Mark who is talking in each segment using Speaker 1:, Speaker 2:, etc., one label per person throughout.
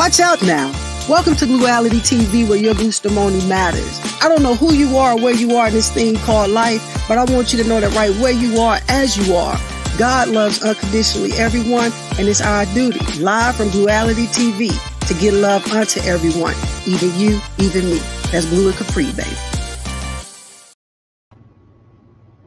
Speaker 1: Watch out now. Welcome to Gluality TV, where your gluestimony matters. I don't know who you are or where you are in this thing called life, but I want you to know that right where you are, as you are, God loves unconditionally everyone, and it's our duty, live from Gluality TV, to give love unto everyone, even you, even me. That's Glue and Capri, baby.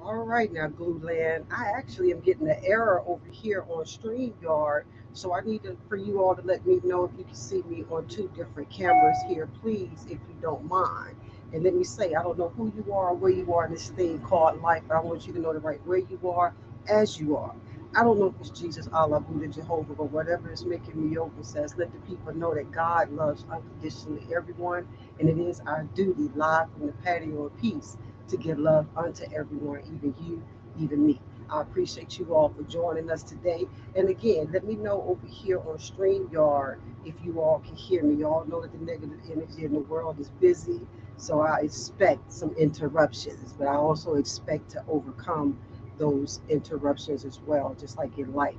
Speaker 1: All right, now, Glue Land, I actually am getting an error over here on StreamYard, so I need for you all to let me know if you can see me on two different cameras here, please, if you don't mind. And let me say, I don't know who you are or where you are in this thing called life, but I want you to know that right where you are, as you are. I don't know if it's Jesus, Allah, Buddha, Jehovah, but whatever is making me open says, let the people know that God loves unconditionally everyone, and it is our duty, live from the patio of peace, to give love unto everyone, even you, even me. I appreciate you all for joining us today. And again, let me know over here on StreamYard if you all can hear me. You all know that the negative energy in the world is busy, so I expect some interruptions, but I also expect to overcome those interruptions as well, just like in life.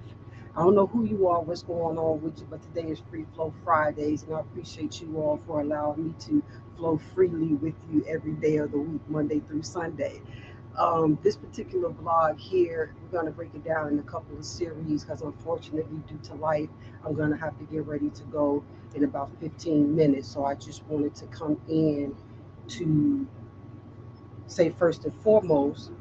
Speaker 1: I don't know who you are, what's going on with you, but today is Free Flow Fridays, and I appreciate you all for allowing me to flow freely with you every day of the week, Monday through Sunday. This particular vlog here, we're going to break it down in a couple of series because unfortunately, due to life, I'm going to have to get ready to go in about 15 minutes. So I just wanted to come in to say first and foremost,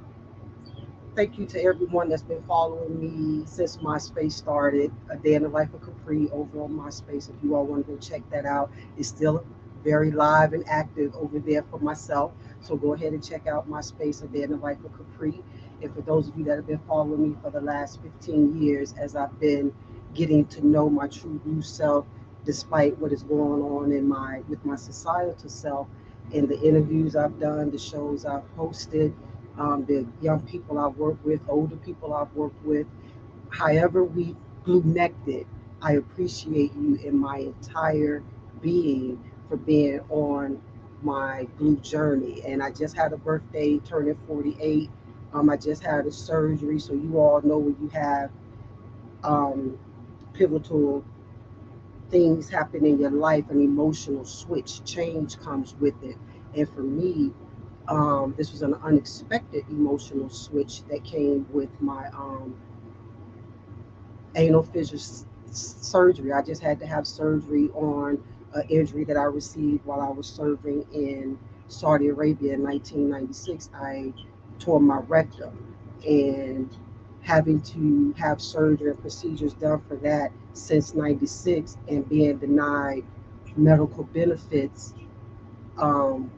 Speaker 1: thank you to everyone that's been following me since MySpace started. A Day in the Life of Capri over on MySpace. If you all want to go check that out, it's still very live and active over there for myself. So go ahead and check out MySpace, A Day in the Life of Capri. And for those of you that have been following me for the last 15 years, as I've been getting to know my true blue self, despite what is going on with my societal self, in the interviews I've done, the shows I've hosted, the young people I've worked with, older people I've worked with, however we connected, I appreciate you in my entire being for being on my blue journey. And I just had a birthday, turning 48. I just had a surgery, so you all know when you have pivotal things happen in your life, an emotional switch, change comes with it. And for me, this was an unexpected emotional switch that came with my anal fissure surgery. I just had to have surgery on an injury that I received while I was serving in Saudi Arabia in 1996. I tore my rectum, and having to have surgery and procedures done for that since 96 and being denied medical benefits on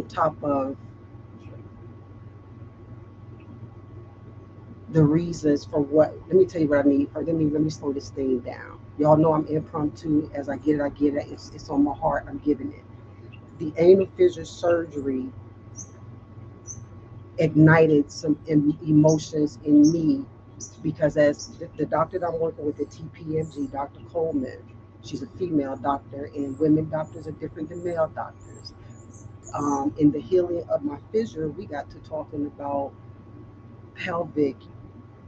Speaker 1: top of the reasons for what. Let me tell you what I need. Let me slow this thing down. Y'all know I'm impromptu. As I get it. It's on my heart. I'm giving it. The anal fissure surgery ignited some emotions in me, because as the doctor that I'm working with at TPMG, Dr. Coleman, she's a female doctor, and women doctors are different than male doctors. In the healing of my fissure, we got to talking about pelvic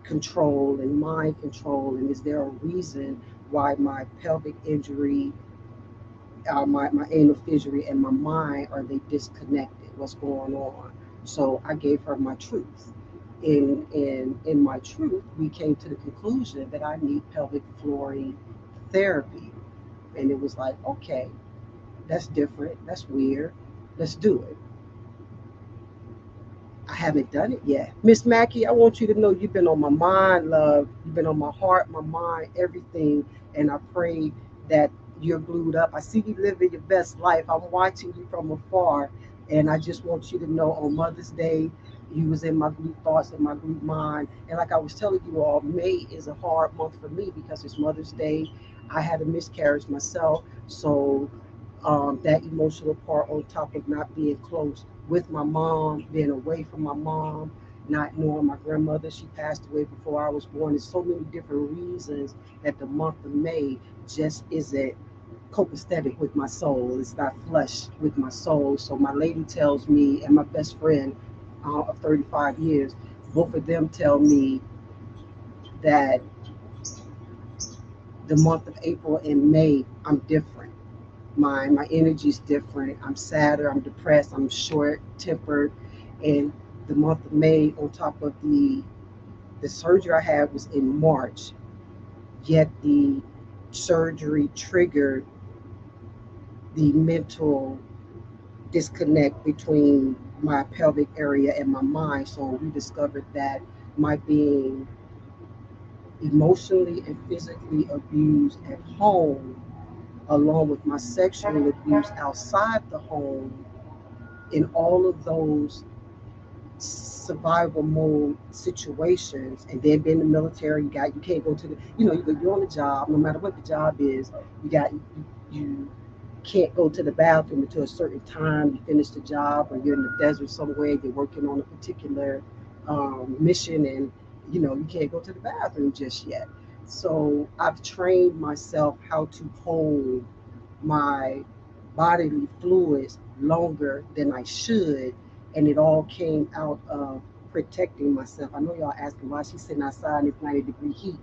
Speaker 1: control and mind control, and is there a reason why my pelvic injury, my anal fissure and my mind, are they disconnected? What's going on? So I gave her my truth. In my truth, we came to the conclusion that I need pelvic flooring therapy, and it was like, okay, that's different, that's weird, let's do it. I haven't done it yet. Miss Mackie, I want you to know you've been on my mind, love. You've been on my heart, my mind, everything. And I pray that you're glued up. I see you living your best life. I'm watching you from afar. And I just want you to know on Mother's Day, you was in my group thoughts and my group mind. And like I was telling you all, May is a hard month for me because it's Mother's Day. I had a miscarriage myself. So that emotional part, on top of not being close with my mom, being away from my mom, not knowing my grandmother, she passed away before I was born. There's so many different reasons that the month of May just isn't copacetic with my soul. It's not flush with my soul. So my lady tells me, and my best friend of 35 years, both of them tell me that The month of April and May, I'm different. My energy's different. I'm sadder. I'm depressed. I'm short tempered. And the month of May, on top of the surgery I had was in March. Yet the surgery triggered the mental disconnect between my pelvic area and my mind. So we discovered that my being emotionally and physically abused at home, along with my sexual abuse outside the home, in all of those survival mode situations, and then being in the military, you can't go to the, you're on the job, no matter what the job is, you can't go to the bathroom until a certain time you finish the job, or you're in the desert somewhere, you're working on a particular mission, and you can't go to the bathroom just yet. So I've trained myself how to hold my bodily fluids longer than I should, and it all came out of protecting myself. I know y'all asking why she's sitting outside in this 90-degree heat.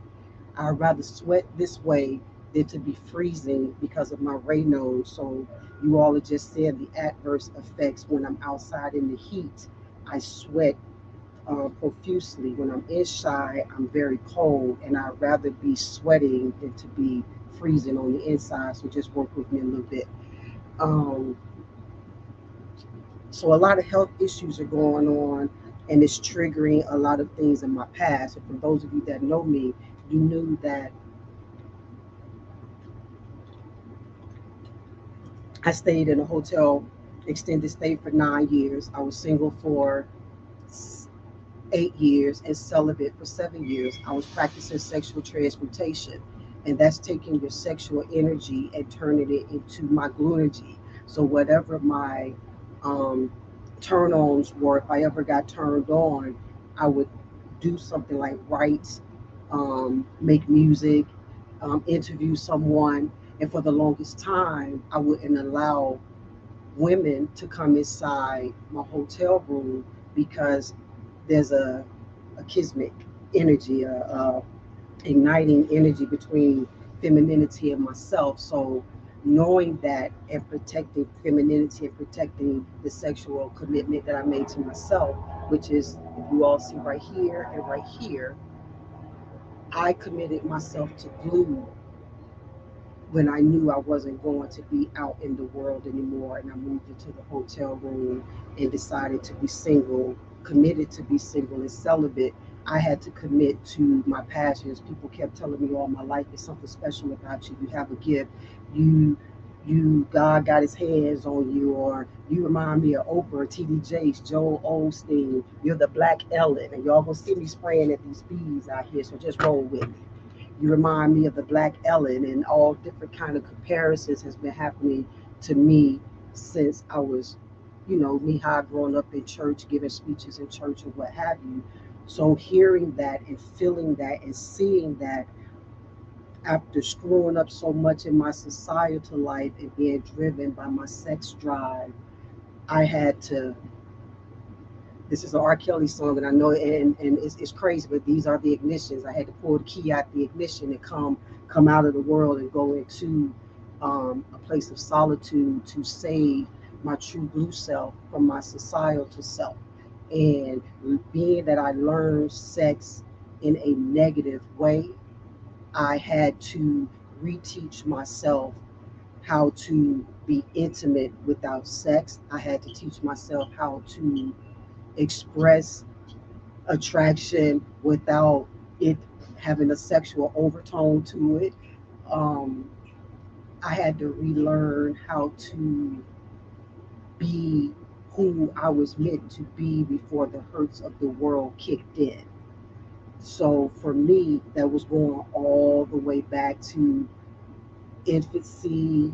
Speaker 1: I'd rather sweat this way than to be freezing because of my Raynaud. So you all are just seeing the adverse effects when I'm outside in the heat. I sweat profusely. When I'm inside, I'm very cold, and I'd rather be sweating than to be freezing on the inside. So just work with me a little bit. Um, so a lot of health issues are going on, and it's triggering a lot of things in my past. And for those of you that know me, you knew that I stayed in a hotel extended stay for 9 years. I was single for 8 years and celibate for 7 years. I was practicing sexual transmutation, and that's taking your sexual energy and turning it into my glunergy. So whatever my um, turn-ons were, if I ever got turned on, I would do something like write, make music, interview someone. And for the longest time, I wouldn't allow women to come inside my hotel room because there's a kismic energy, a igniting energy between femininity and myself. So knowing that and protecting femininity and protecting the sexual commitment that I made to myself, which is, if you all see right here and right here, I committed myself to glue when I knew I wasn't going to be out in the world anymore, and I moved into the hotel room and decided to be single, committed to be single and celibate. I had to commit to my passions. People kept telling me all my life, there's something special about you. You have a gift. You God got his hands on you, or you remind me of Oprah, TD Jakes, Joel Osteen. You're the Black Ellen, and y'all gonna see me spraying at these bees out here, so just roll with me. You remind me of the Black Ellen, and all different kind of comparisons has been happening to me since I was, me high growing up in church, giving speeches in church or what have you. So hearing that and feeling that and seeing that, after screwing up so much in my societal life and being driven by my sex drive, I had to, this is an R. Kelly song, and I know, and it's crazy, but these are the ignitions. I had to pull the key out the ignition and come out of the world and go into a place of solitude to save my true blue self from my societal self. And being that I learned sex in a negative way, I had to reteach myself how to be intimate without sex. I had to teach myself how to express attraction without it having a sexual overtone to it. Um, I had to relearn how to be who I was meant to be before the hurts of the world kicked in. So for me, that was going all the way back to infancy,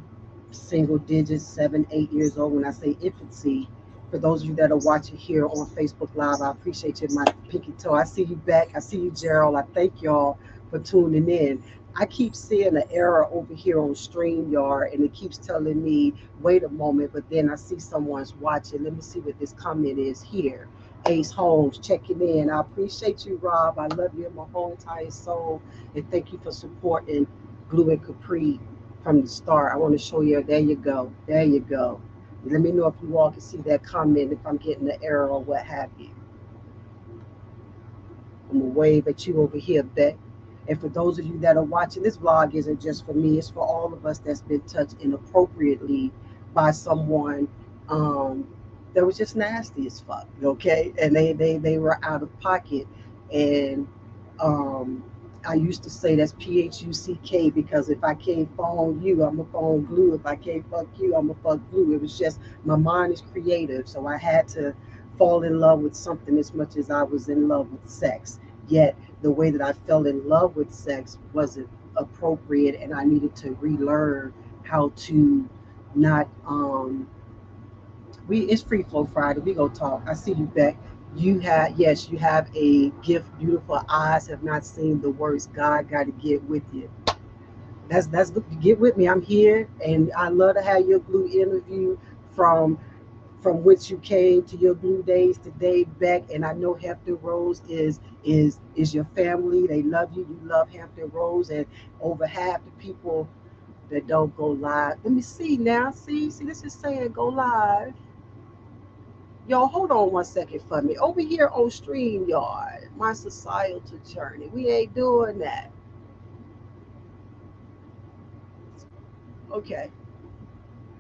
Speaker 1: single digits, 7, 8 years old. When I say infancy, for those of you that are watching here on Facebook Live, I appreciate you, my pinky toe. I see you back. I see you, Gerald. I thank y'all for tuning in. I keep seeing an error over here on StreamYard, and it keeps telling me, wait a moment, but then I see someone's watching. Let me see what this comment is here. Ace Holmes checking in. I appreciate you, Rob. I love you in my whole entire soul, and thank you for supporting glue and capri from the start. I want to show you. There you go. There you go. Let me know if you all can see that comment, if I'm getting the error or what have you. I'm gonna wave at you over here, Beck. And for those of you that are watching, this vlog isn't just for me, it's for all of us that's been touched inappropriately by someone um, that was just nasty as fuck, okay? And they were out of pocket. And um, I used to say that's PHUCK, because if I can't phone you, I'm a phone glue. If I can't fuck you, I'm a fuck glue. It was just, my mind is creative, so I had to fall in love with something as much as I was in love with sex. Yet the way that I fell in love with sex wasn't appropriate, and I needed to relearn how to not we it's free flow Friday. We go talk. I see you, Beck. You have, yes, you have a gift. Beautiful eyes have not seen the worst. God got to get with you. That's get with me. I'm here, and I love to have your glue interview from which you came to your blue days today, Beck. And I know Hampton Rose is your family. They love you. You love Hampton Rose, and over half the people that don't go live. Let me see now. See, this is saying go live. Y'all, hold on one second for me. Over here on StreamYard, my societal journey. We ain't doing that. Okay,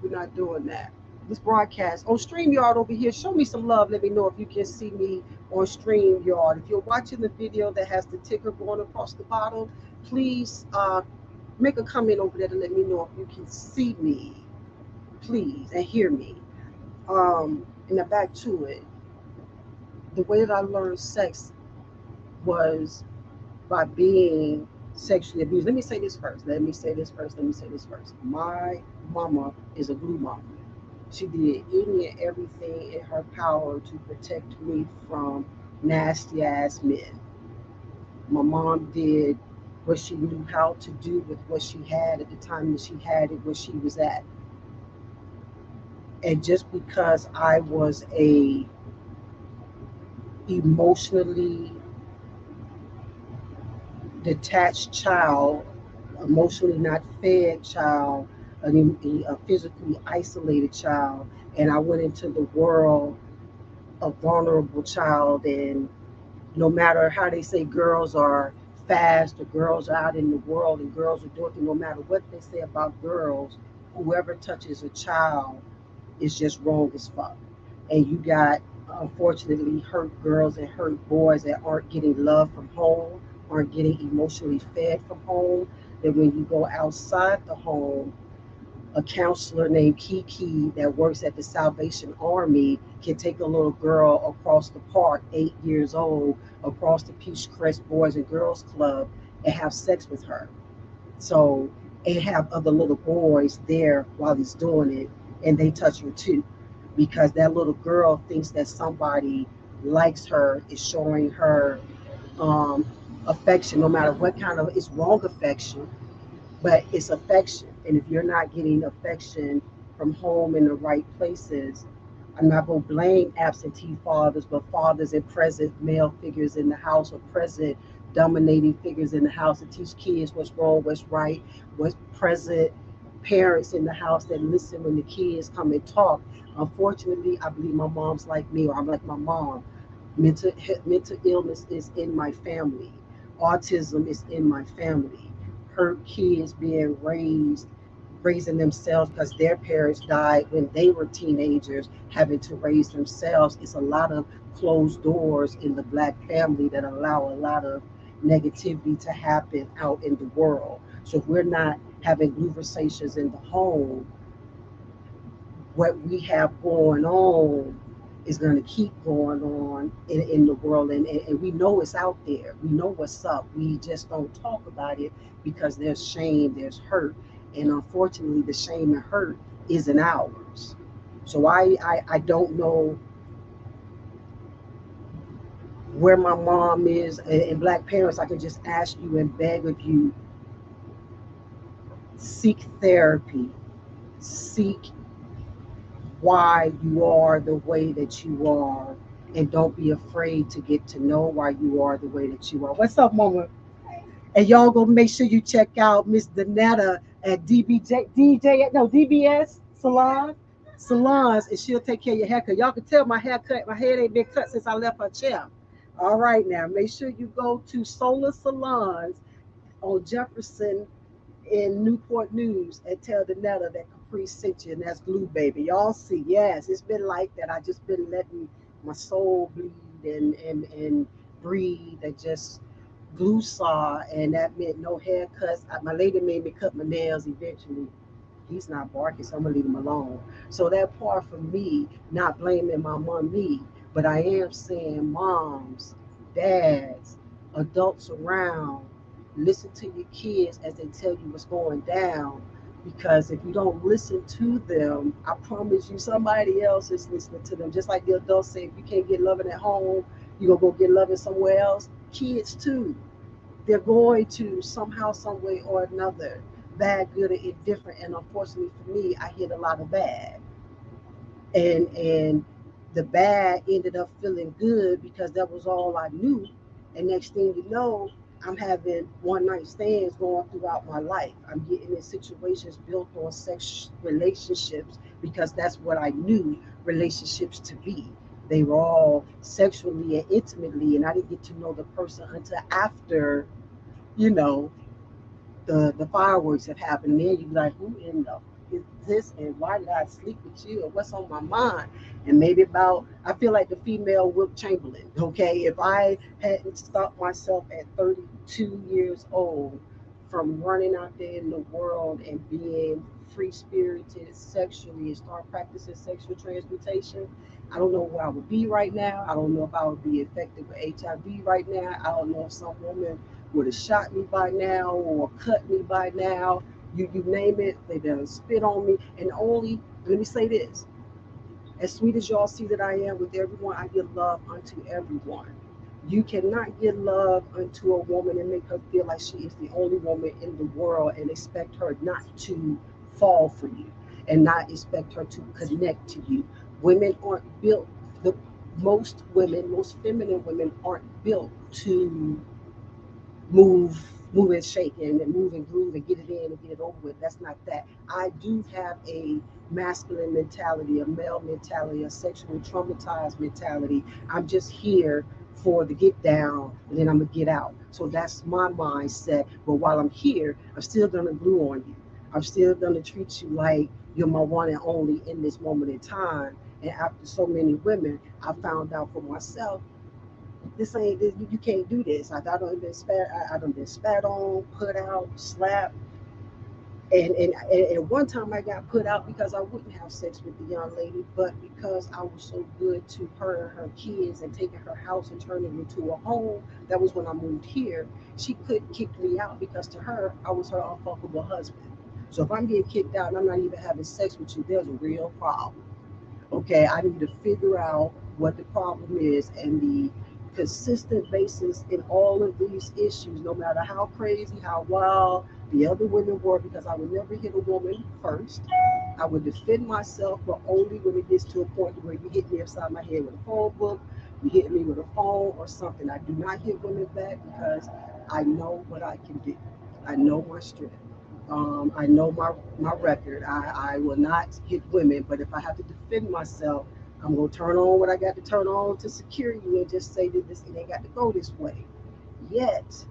Speaker 1: we're not doing that. This broadcast on StreamYard over here. Show me some love. Let me know if you can see me on StreamYard. If you're watching the video that has the ticker going across the bottom, please make a comment over there to let me know if you can see me, please, and hear me. And then back to it. The way that I learned sex was by being sexually abused. Let me say this first. Let me say this first. Let me say this first. My mama is a glue mama. She did any and everything in her power to protect me from nasty ass men. My mom did what she knew how to do with what she had at the time that she had it, where she was at. And just because I was a emotionally detached child, emotionally not fed child, a physically isolated child, and I went into the world a vulnerable child. And no matter how they say girls are fast, or girls are out in the world and girls are doing, no matter what they say about girls, whoever touches a child is just wrong as fuck. And you got, unfortunately, hurt girls and hurt boys that aren't getting love from home, aren't getting emotionally fed from home. That when you go outside the home, a counselor named Kiki that works at the Salvation Army can take a little girl across the park, 8 years old, across the Peachcrest Boys and Girls Club, and have sex with her. So, and have other little boys there while he's doing it, and they touch her too, because that little girl thinks that somebody likes her, is showing her um, affection, no matter what kind of, it's wrong affection, but it's affection. And if you're not getting affection from home in the right places, I'm not going to blame absentee fathers, but fathers and present male figures in the house, or present dominating figures in the house, to teach kids what's wrong, what's right, what's present parents in the house that listen when the kids come and talk. Unfortunately, I believe my mom's like me, or I'm like my mom. Mental illness is in my family. Autism is in my family. Hurt kids being raising themselves because their parents died when they were teenagers, having to raise themselves. It's a lot of closed doors in the black family that allow a lot of negativity to happen out in the world. So if we're not having conversations in the home, what we have going on is going to keep going on in the world. And we know it's out there. We know what's up. We just don't talk about it because there's shame, there's hurt. And unfortunately, the shame and hurt isn't ours. So I don't know where my mom is. And black parents, I can just ask you and beg of you, seek therapy, seek why you are the way that you are, and don't be afraid to get to know why you are the way that you are. What's up, mama? And y'all go make sure you check out Miss Donetta at DBS salons, and she'll take care of your haircut. Y'all can tell my haircut, my head ain't been cut since I left her chair. All right, now make sure you go to Solar Salons on Jefferson in Newport News and tell Donetta that Caprice sent you, and that's Glue Baby. Y'all see, yes, it's been like that. I just been letting my soul bleed and breathe and just glue saw, and that meant no haircuts. My lady made me cut my nails eventually. He's not barking, so I'm gonna leave him alone. So that part for me, not blaming my mommy, but I am saying moms, dads, adults around, listen to your kids as they tell you what's going down. Because if you don't listen to them, I promise you somebody else is listening to them. Just like the adults say, if you can't get loving at home, you're gonna go get loving somewhere else. Kids too, they're going to somehow, some way or another, bad, good, or indifferent. And unfortunately for me, I hit a lot of bad, and the bad ended up feeling good because that was all I knew. And next thing you know, I'm having one night stands going throughout my life. I'm getting in situations built on sex relationships because that's what I knew relationships to be. They were all sexually and intimately, and I didn't get to know the person until after, you know, the fireworks have happened. And then you be like, who in the is this, and why did I sleep with you, or what's on my mind? And maybe about, I feel like the female Wilt Chamberlain. Okay, if I hadn't stopped myself at 32 years old from running out there in the world and being free spirited sexually and start practicing sexual transmutation, I don't know where I would be right now. I don't know if I would be infected with HIV right now. I don't know if some woman would have shot me by now or cut me by now. You name it, they done spit on me. And only, let me say this, as sweet as y'all see that I am with everyone, I give love unto everyone. You cannot give love unto a woman and make her feel like she is the only woman in the world and expect her not to fall for you and not expect her to connect to you. Women aren't built, the most women, most feminine women aren't built to move, move and shake and move and groove and get it in and get it over with. That's not that. I do have a masculine mentality, a male mentality, a sexually traumatized mentality. I'm just here for the get down and then I'm gonna get out. So that's my mindset. But while I'm here, I'm still gonna glue on you. I'm still gonna treat you like you're my one and only in this moment in time. And after so many women, I found out for myself, this ain't this, you can't do this. I don't been spat. I don't been spat on, put out, slapped, and one time I got put out because I wouldn't have sex with the young lady, but because I was so good to her and her kids and taking her house and turning it into a home. That was when I moved here. She couldn't kick me out because to her I was her unfuckable husband. So if I'm getting kicked out and I'm not even having sex with you, there's a real problem. Okay, I need to figure out what the problem is and the consistent basis in all of these issues, no matter how crazy, how wild the other women were, because I would never hit a woman first. I would defend myself, but only when it gets to a point where you hit me upside my head with a phone book, you hit me with a phone or something. I do not hit women back because I know what I can do. I know my strength. I know my record. I will not hit women, but if I have to defend myself, I'm gonna turn on what I got to turn on to secure you and just say that this it ain't got to go this way. Yet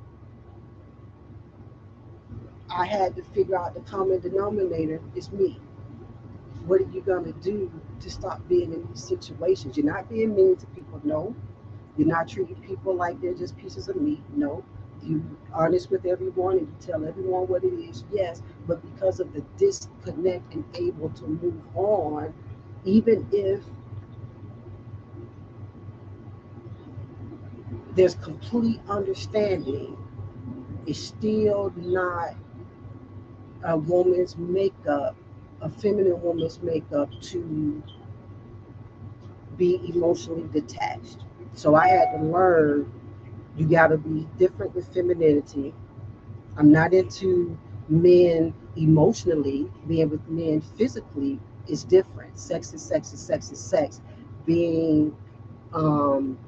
Speaker 1: I had to figure out the common denominator is me. What are you gonna do to stop being in these situations? You're not being mean to people, no. You're not treating people like they're just pieces of meat, no. You honest with everyone and you tell everyone what it is, yes. But because of the disconnect and able to move on, even if there's complete understanding, it's still not a woman's makeup, a feminine woman's makeup to be emotionally detached. So I had to learn you got to be different with femininity. I'm not into men emotionally. Being with men physically is different. Sex is sex is sex is sex. Being um,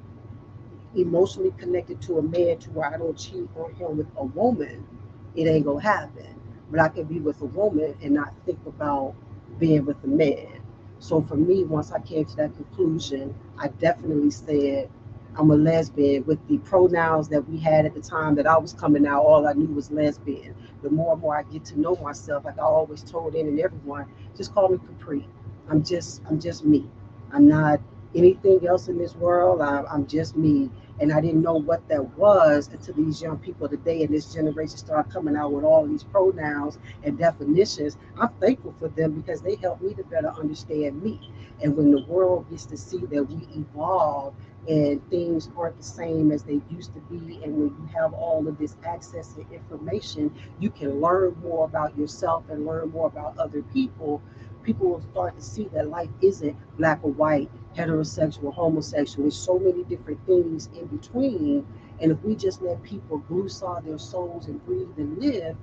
Speaker 1: emotionally connected to a man to where I don't cheat on him with a woman, it ain't gonna happen. But I can be with a woman and not think about being with a man. So for me, once I came to that conclusion, I definitely said I'm a lesbian. With the pronouns that we had at the time that I was coming out, all I knew was lesbian. The more and more I get to know myself, like I always told in and everyone, just call me Capri. I'm just me. I'm not anything else in this world. I'm just me. And I didn't know what that was until these young people today in this generation start coming out with all these pronouns and definitions. I'm thankful for them because they help me to better understand me. And when the world gets to see that we evolve and things aren't the same as they used to be, and when you have all of this access to information, you can learn more about yourself and learn more about other people. People will start to see that life isn't black or white, heterosexual, homosexual. There's so many different things in between. And if we just let people glue saw their souls and breathe and live,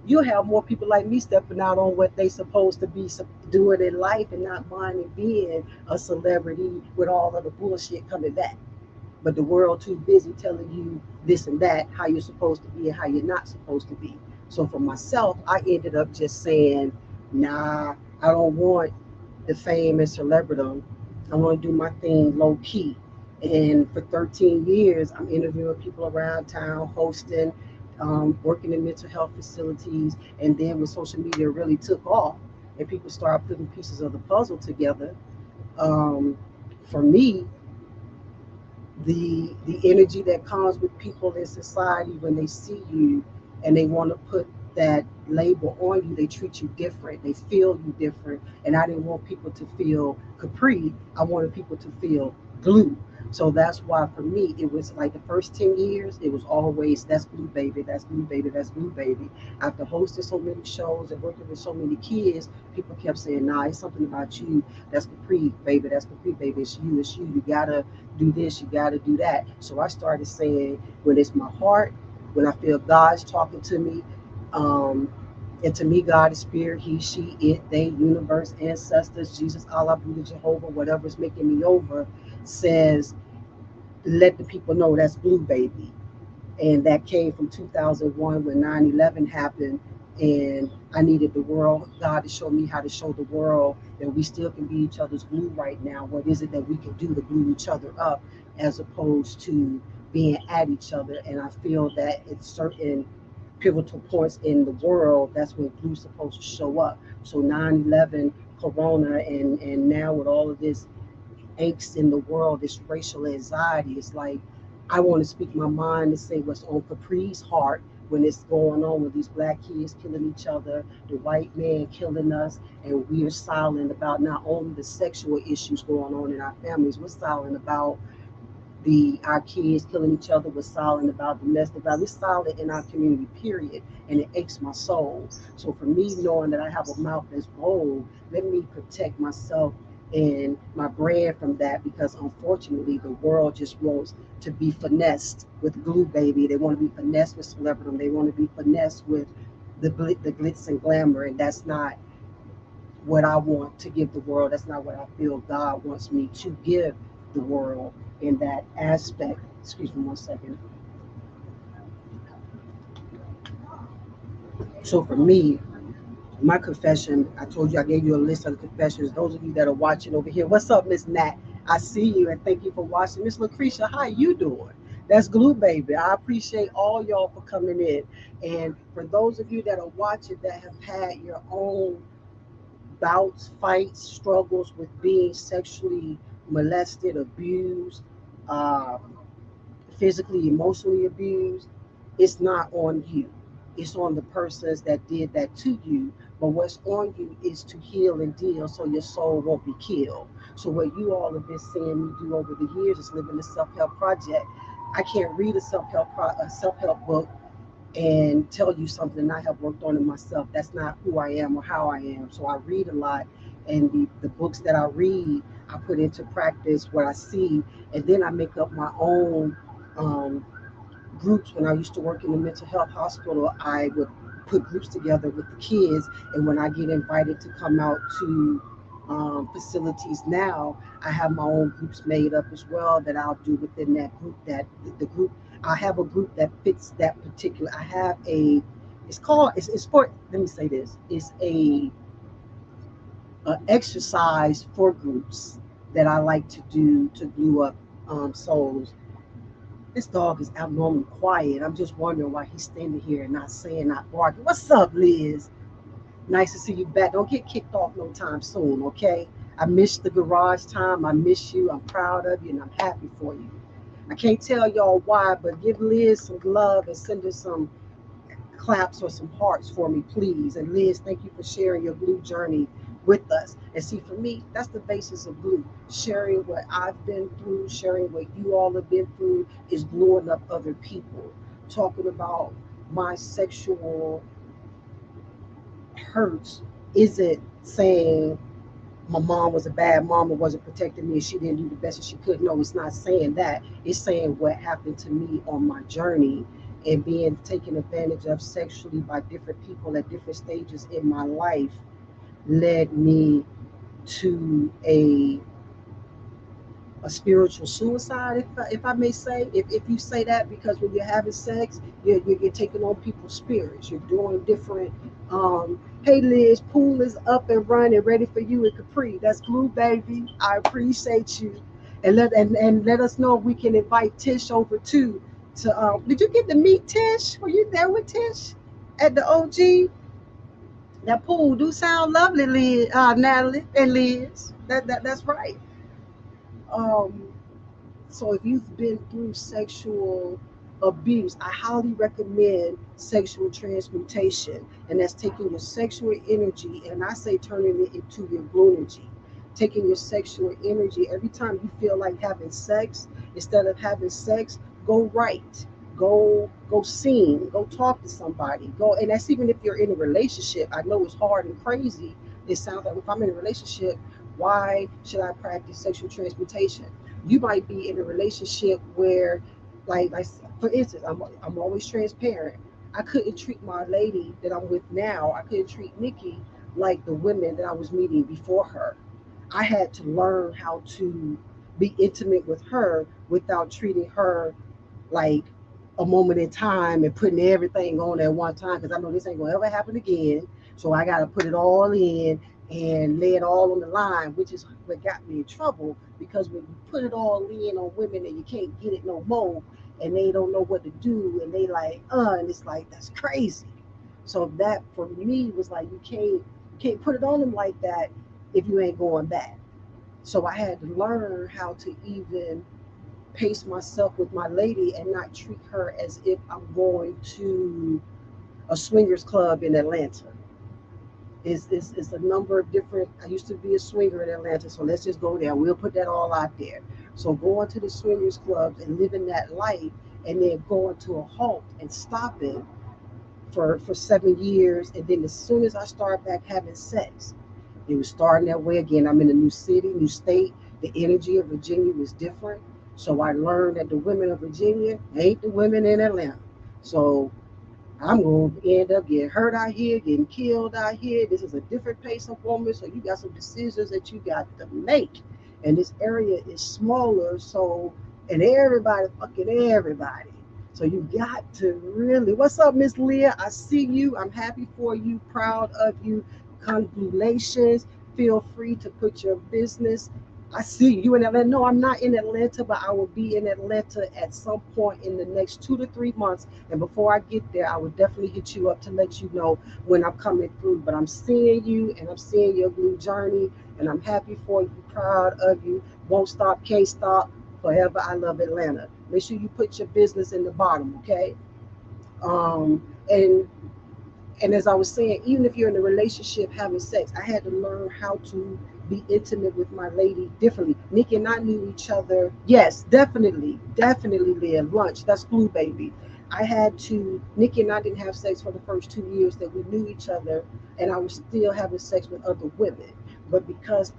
Speaker 1: you'll have more people like me stepping out on what they supposed to be doing in life and not minding being a celebrity with all of the bullshit coming back. But the world too busy telling you this and that, how you're supposed to be and how you're not supposed to be. So for myself, I ended up just saying, nah, I don't want the fame and celebrity. I want to do my thing low key. And for 13 years, I'm interviewing people around town, hosting, working in mental health facilities. And then when social media really took off and people started putting pieces of the puzzle together, um, for me, the energy that comes with people in society when they see you and they want to put that label on you, they treat you different, they feel you different. And I didn't want people to feel Capri, I wanted people to feel glue. So that's why for me it was like the first 10 years it was always that's glue baby, that's glue baby, that's glue baby. After hosting so many shows and working with so many kids, people kept saying, nah, it's something about you, that's Capri baby, that's Capri baby, it's you, it's you, you gotta do this, you got to do that. So I started saying, when it's my heart, when I feel God's talking to me, um, and to me, God is spirit, he, she, it, they, universe, ancestors, Jesus, Allah, Buddha, Jehovah, whatever's making me over, says, let the people know that's Blue Baby. And that came from 2001 when 9/11 happened. And I needed the world, God to show me how to show the world that we still can be each other's glue right now. What is it that we can do to glue each other up as opposed to being at each other? And I feel that at certain pivotal points in the world, that's when glue's supposed to show up. So 9/11, Corona, and now with all of this angst in the world, this racial anxiety. It's like I want to speak my mind and say what's on Capri's heart when it's going on with these black kids killing each other, the white man killing us, and we are silent about not only the sexual issues going on in our families, we're silent about the our kids killing each other, we're silent about domestic violence, we're silent in our community, period. And it aches my soul. So for me, knowing that I have a mouth that's bold, let me protect myself and my brand from that, because unfortunately the world just wants to be finessed with glue baby. They want to be finessed with celebrity. They want to be finessed with the glitz and glamour, and that's not what I want to give the world. That's not what I feel God wants me to give the world in that aspect. Excuse me one second. So for me, my confession, I told you I gave you a list of the confessions. Those of you that are watching over here, what's up, Miss Nat? I see you and thank you for watching. Miss Lucretia, how you doing? That's Glue Baby. I appreciate all y'all for coming in. And for those of you that are watching that have had your own bouts, fights, struggles with being sexually molested, abused, uh, physically, emotionally abused, it's not on you. It's on the persons that did that to you. But what's on you is to heal and deal so your soul won't be killed. So what you all have been seeing me do over the years is living the self-help project. I can't read a self-help book and tell you something I have worked on in myself. That's not who I am or how I am. So I read a lot, and the books that I read, I put into practice what I see, and then I make up my own um, groups. When I used to work in the mental health hospital, I would put groups together with the kids, and when I get invited to come out to facilities now. I have my own groups made up as well that I'll do within that group. That the group I have a group that fits that particular. I have a it's called it's for let me say this. It's a exercise for groups that I like to do to glue up souls. This dog is abnormally quiet. I'm just wondering why he's standing here and not saying, not barking. What's up, Liz? Nice to see you back. Don't get kicked off no time soon, okay? I missed the garage time. I miss you. I'm proud of you and I'm happy for you. I can't tell y'all why, but give Liz some love and send her some claps or some hearts for me, please. And Liz, thank you for sharing your glue journey with us. And see, for me, that's the basis of glue. Sharing what I've been through, sharing what you all have been through is gluing up other people. Talking about my sexual hurts isn't saying my mom was a bad mom or wasn't protecting me and she didn't do the best that she could. No, it's not saying that. It's saying what happened to me on my journey and being taken advantage of sexually by different people at different stages in my life led me to a spiritual suicide, if I may say, if you say that, because when you're having sex, you're taking on people's spirits. You're doing different. Hey Liz, pool is up and running, ready for you in Capri. That's Blue Baby. I appreciate you, and let us know if we can invite Tish over too. To did you get to meet Tish? Were you there with Tish at the OG? That pool do sound lovely, Liz, Natalie and Liz. That's right. Um, So if you've been through sexual abuse, I highly recommend sexual transmutation. And that's taking your sexual energy, and I say turning it into your blue energy. Taking your sexual energy every time you feel like having sex, instead of having sex, go write, go sing, go talk to somebody. Go, and that's even if you're in a relationship. I know it's hard and crazy. It sounds like if I'm in a relationship, why should I practice sexual transmutation? You might be in a relationship where, like for instance, I'm always transparent. I couldn't treat my lady that I'm with now. I couldn't treat Nikki like the women that I was meeting before her. I had to learn how to be intimate with her without treating her like a moment in time and putting everything on at one time, because I know this ain't gonna ever happen again. So I gotta put it all in and lay it all on the line, which is what got me in trouble, because when you put it all in on women and you can't get it no more and they don't know what to do and they like and it's like that's crazy. So that for me was like you can't put it on them like that if you ain't going back. So I had to learn how to even pace myself with my lady and not treat her as if I'm going to a swingers club in Atlanta. Is a number of different. I used to be a swinger in Atlanta, so let's just go there. We'll put that all out there. So going to the swingers clubs and living that life, and then going to a halt and stopping for 7 years, and then as soon as I start back having sex, it was starting that way again. I'm in a new city, new state. The energy of Virginia was different. So I learned that the women of Virginia ain't the women in Atlanta. So I'm going to end up getting hurt out here, getting killed out here. This is a different pace of woman. So you got some decisions that you got to make. And this area is smaller. So, and everybody, fucking everybody. So you got to really, what's up, Miss Leah? I see you. I'm happy for you, proud of you. Congratulations. Feel free to put your business. I see you in Atlanta. No, I'm not in Atlanta, but I will be in Atlanta at some point in the next 2 to 3 months. And before I get there, I will definitely hit you up to let you know when I'm coming through. But I'm seeing you and I'm seeing your blue journey, and I'm happy for you, proud of you. Won't stop, can't stop. Forever, I love Atlanta. Make sure you put your business in the bottom, okay? And as I was saying, even if you're in a relationship having sex, I had to learn how to be intimate with my lady differently. Nikki and I knew each other. Yes, definitely, live lunch. That's Blue Baby. I had to. Nikki and I didn't have sex for the first 2 years that we knew each other, and I was still having sex with other women. But because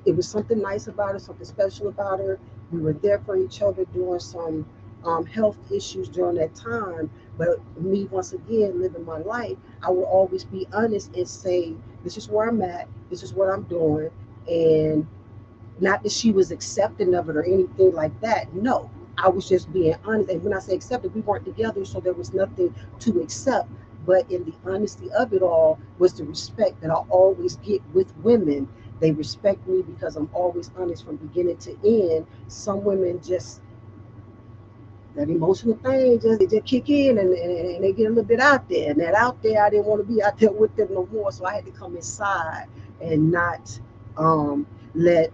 Speaker 1: it was something nice about her, something special about her. We were there for each other during some health issues during that time. But me, once again, living my life, I will always be honest and say, this is where I'm at, this is what I'm doing. And not that she was accepting of it or anything like that. No, I was just being honest. And when I say accepted, we weren't together, so there was nothing to accept. But in the honesty of it all was the respect that I always get with women. They respect me because I'm always honest from beginning to end. Some women just, that emotional thing just kick in, and they get a little bit out there. And that out there, I didn't want to be out there with them no more. So I had to come inside and not let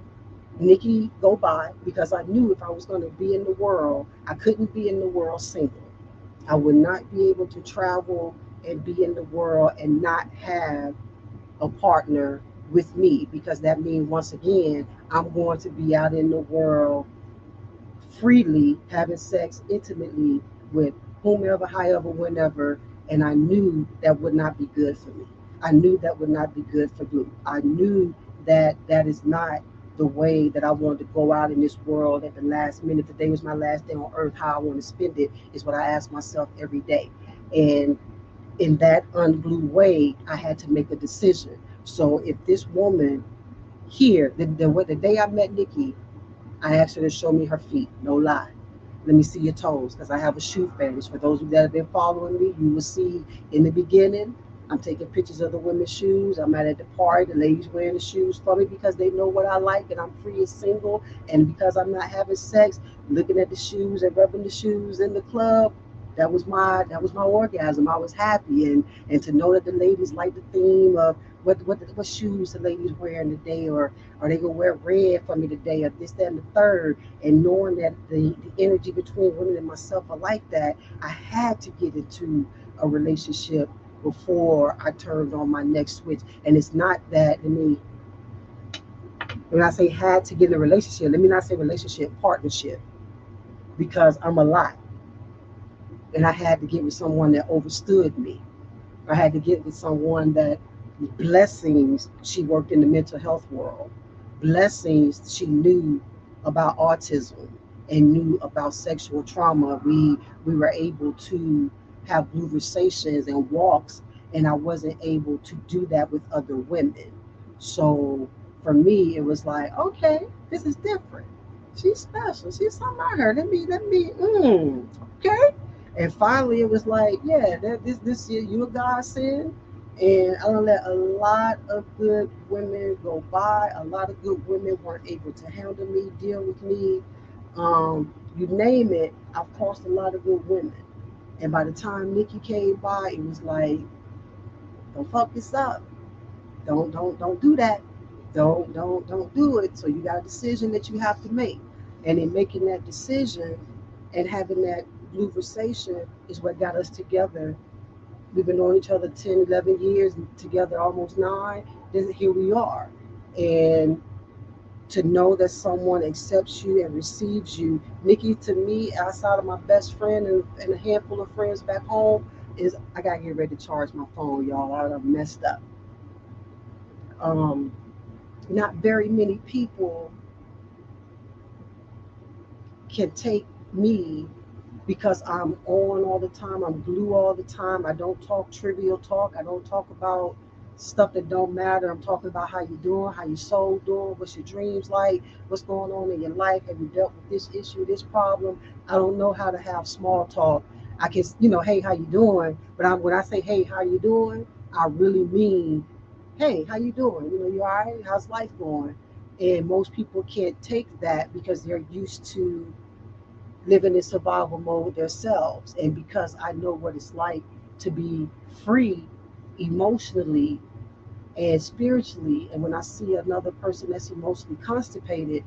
Speaker 1: Nikki go by, because I knew if I was going to be in the world, I couldn't be in the world single. I would not be able to travel and be in the world and not have a partner with me, because that means, once again, I'm going to be out in the world freely, having sex intimately with whomever, however, whenever. And I knew that would not be good for me. I knew that would not be good for Blue. I knew that that is not the way that I wanted to go out in this world at the last minute. Today was my last day on earth. How I want to spend it is what I ask myself every day. And in that unglued way, I had to make a decision. So if this woman here, the day I met Nikki, I asked her to show me her feet. No lie. Let me see your toes, because I have a shoe fetish. For those of you that have been following me, you will see in the beginning, I'm taking pictures of the women's shoes. I'm at the party, the ladies wearing the shoes for me because they know what I like, and I'm free and single. And because I'm not having sex, looking at the shoes and rubbing the shoes in the club, that was my orgasm. I was happy, and to know that the ladies like the theme of what shoes the ladies wearing today, or are they gonna wear red for me today, or this, that, and the third. And knowing that the energy between women and myself are like that, I had to get into a relationship before I turned on my next switch. And it's not that, when I say had to get in a relationship, let me not say relationship, partnership, because I'm a lot. And I had to get with someone that overstood me. I had to get with someone that, blessings, she worked in the mental health world. Blessings, she knew about autism and knew about sexual trauma. We were able to have conversations and walks, and I wasn't able to do that with other women. So for me, it was like, okay, this is different. She's special. She's something I heard. Okay. And finally, it was like, yeah, this year you a godsend. And I don't let a lot of good women go by. A lot of good women weren't able to handle me, deal with me. You name it, I've crossed a lot of good women. And by the time Nikki came by, it was like, don't fuck this up. Don't do that. Don't do it. So you got a decision that you have to make. And in making that decision and having that conversation is what got us together. We've been knowing each other 10, 11 years, and together almost 9. Then here we are. And to know that someone accepts you and receives you, Nikki, to me, outside of my best friend and a handful of friends back home, is, I gotta get ready to charge my phone, y'all. I done messed up. Um, Not very many people can take me because I'm on all the time. I'm blue all the time. I don't talk trivial talk. I don't talk about stuff that don't matter. I'm talking about how you doing, how your soul doing, what's your dreams like, what's going on in your life. Have you dealt with this issue, this problem? I don't know how to have small talk. I can, hey, how you doing? But when I say, hey, how you doing, I really mean, hey, how you doing? You all right? How's life going? And most people can't take that because they're used to living in survival mode themselves. And because I know what it's like to be free emotionally and spiritually, and when I see another person that's emotionally constipated,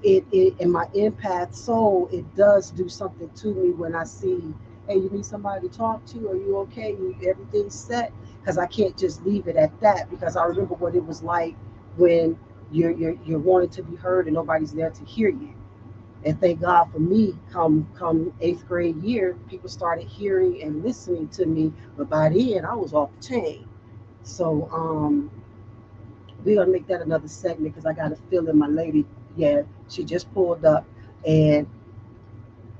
Speaker 1: it in my empath soul, it does do something to me when I see, hey, you need somebody to talk to? Are you okay? Everything's set? Because I can't just leave it at that, because I remember what it was like when you're wanting to be heard and nobody's there to hear you. And thank God for me, come 8th grade year, people started hearing and listening to me. But by then, I was off the chain. So we're gonna make that another segment, because I got a feeling my lady, yeah, she just pulled up. And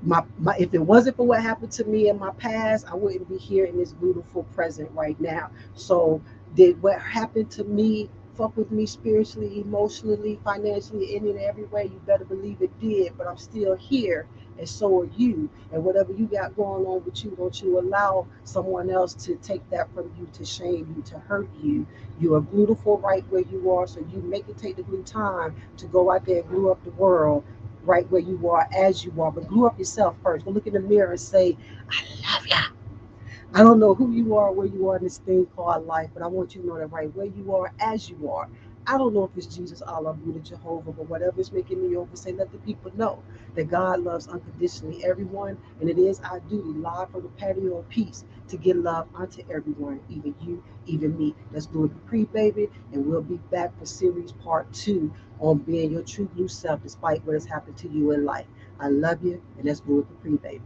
Speaker 1: my if it wasn't for what happened to me in my past, I wouldn't be here in this beautiful present right now. So did what happened to me fuck with me spiritually, emotionally, financially, in and every way. You better believe it did, but I'm still here, and so are you. And whatever you got going on with you, don't you allow someone else to take that from you, to shame you, to hurt you. You are beautiful right where you are, so you make it take the blue time to go out there and glue up the world right where you are, as you are. But glue up yourself first. Go look in the mirror and say, I love ya. I don't know who you are, where you are in this thing called life, but I want you to know that right where you are, as you are. I don't know if it's Jesus, Allah, Buddha, Jehovah, but whatever is making me over, say, let the people know that God loves unconditionally everyone, and it is our duty, live from the patio of peace, to give love unto everyone, even you, even me. Let's do it for pre, baby, and we'll be back for series part 2 on being your true blue self despite what has happened to you in life. I love you, and let's do it for pre, baby.